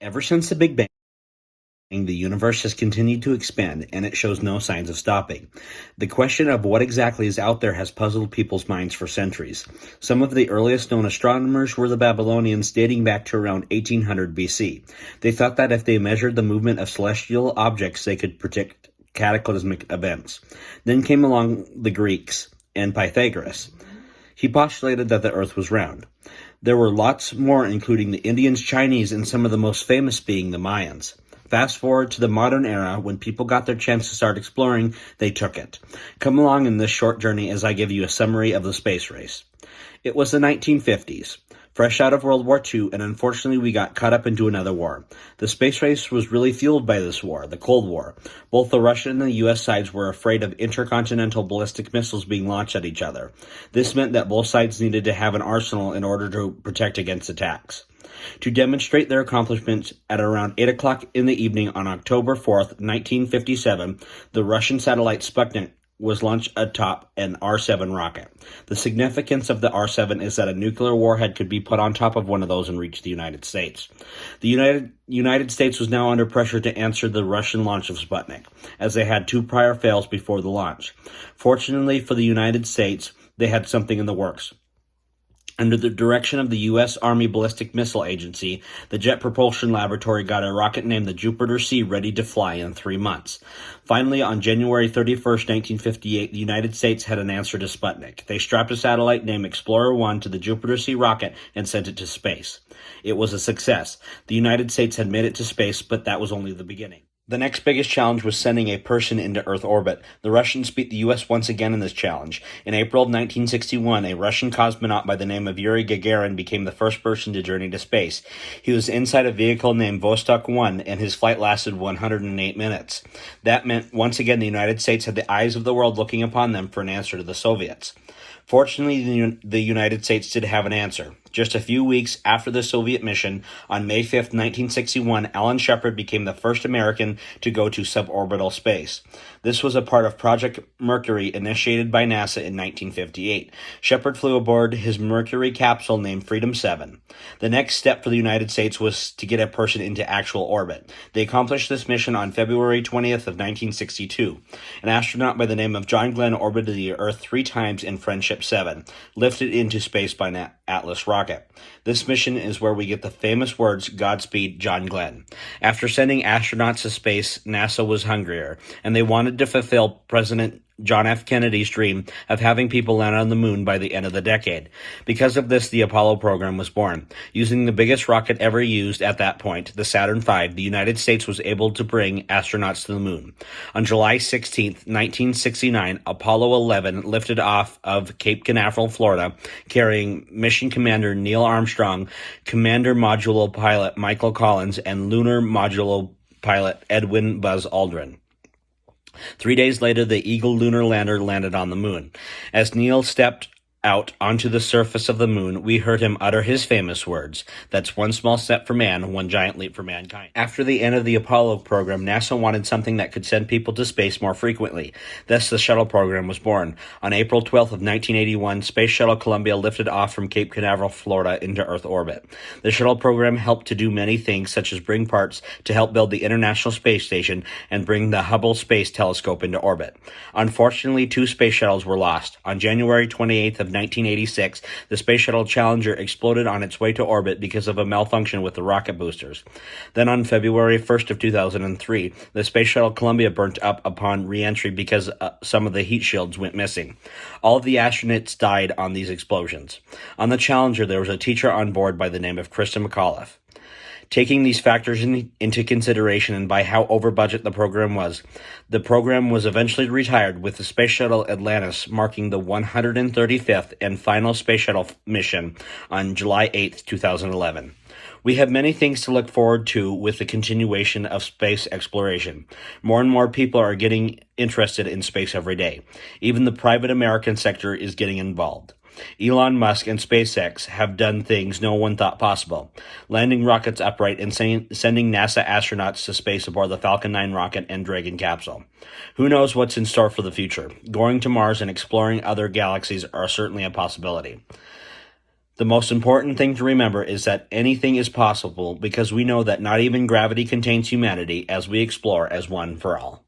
Ever since the Big Bang, the universe has continued to expand, and it shows no signs of stopping. The question of what exactly is out there has puzzled people's minds for centuries. Some of the earliest known astronomers were the Babylonians, dating back to around 1800 BC. They thought that if they measured the movement of celestial objects, they could predict cataclysmic events. Then came along the Greeks and Pythagoras. He postulated that the Earth was round. There were lots more, including the Indians, Chinese, and some of the most famous being the Mayans. Fast forward to the modern era, when people got their chance to start exploring, they took it. Come along in this short journey as I give you a summary of the space race. It was the 1950s, fresh out of World War II, and unfortunately we got caught up into another war. The space race was really fueled by this war, the Cold War. Both the Russian and the U.S. sides were afraid of intercontinental ballistic missiles being launched at each other. This meant that both sides needed to have an arsenal in order to protect against attacks. To demonstrate their accomplishments, at around 8 o'clock in the evening on October 4th, 1957, the Russian satellite Sputnik was launched atop an R-7 rocket. The significance of the R-7 is that a nuclear warhead could be put on top of one of those and reach the United States. The United States was now under pressure to answer the Russian launch of Sputnik, as they had two prior fails before the launch. Fortunately for the United States, they had something in the works. Under the direction of the U.S. Army Ballistic Missile Agency, the Jet Propulsion Laboratory got a rocket named the Jupiter-C ready to fly in 3 months. Finally, on January 31st, 1958, the United States had an answer to Sputnik. They strapped a satellite named Explorer-1 to the Jupiter-C rocket and sent it to space. It was a success. The United States had made it to space, but that was only the beginning. The next biggest challenge was sending a person into Earth orbit. The Russians beat the U.S. once again in this challenge. In April of 1961, a Russian cosmonaut by the name of Yuri Gagarin became the first person to journey to space. He was inside a vehicle named Vostok 1, and his flight lasted 108 minutes. That meant, once again, the United States had the eyes of the world looking upon them for an answer to the Soviets. Fortunately, the United States did have an answer. Just a few weeks after the Soviet mission, on May 5, 1961, Alan Shepard became the first American to go to suborbital space. This was a part of Project Mercury initiated by NASA in 1958. Shepard flew aboard his Mercury capsule named Freedom 7. The next step for the United States was to get a person into actual orbit. They accomplished this mission on February 20th of 1962. An astronaut by the name of John Glenn orbited the Earth 3 times in Friendship 7, lifted into space by an Atlas rocket. This mission is where we get the famous words, "Godspeed, John Glenn." After sending astronauts to space, NASA was hungrier, and they wanted to fulfill President John F. Kennedy's dream of having people land on the moon by the end of the decade. Because of this, the Apollo program was born. Using the biggest rocket ever used at that point, the Saturn V, the United States was able to bring astronauts to the moon. On July 16, 1969, Apollo 11 lifted off of Cape Canaveral, Florida, carrying Mission Commander Neil Armstrong, Commander Modulo Pilot Michael Collins, and Lunar Modulo Pilot Edwin Buzz Aldrin. 3 days later, the Eagle lunar lander landed on the moon. As Neil stepped out onto the surface of the moon, we heard him utter his famous words, "That's one small step for man, one giant leap for mankind." After the end of the Apollo program, NASA wanted something that could send people to space more frequently. Thus, the shuttle program was born. On April 12th of 1981, Space Shuttle Columbia lifted off from Cape Canaveral, Florida, into Earth orbit. The shuttle program helped to do many things, such as bring parts to help build the International Space Station and bring the Hubble Space Telescope into orbit. Unfortunately, 2 space shuttles were lost. On January 28th of 1986, the Space Shuttle Challenger exploded on its way to orbit because of a malfunction with the rocket boosters. Then on February 1st of 2003, the Space Shuttle Columbia burnt up upon re-entry because some of the heat shields went missing. All of the astronauts died on these explosions. On the Challenger, there was a teacher on board by the name of Krista McAuliffe. Taking these factors into consideration and by how over budget the program was eventually retired, with the Space Shuttle Atlantis marking the 135th and final Space Shuttle mission on July 8, 2011. We have many things to look forward to with the continuation of space exploration. More and more people are getting interested in space every day. Even the private American sector is getting involved. Elon Musk and SpaceX have done things no one thought possible, landing rockets upright and sending NASA astronauts to space aboard the Falcon 9 rocket and Dragon capsule. Who knows what's in store for the future? Going to Mars and exploring other galaxies are certainly a possibility. The most important thing to remember is that anything is possible because we know that not even gravity contains humanity as we explore as one for all.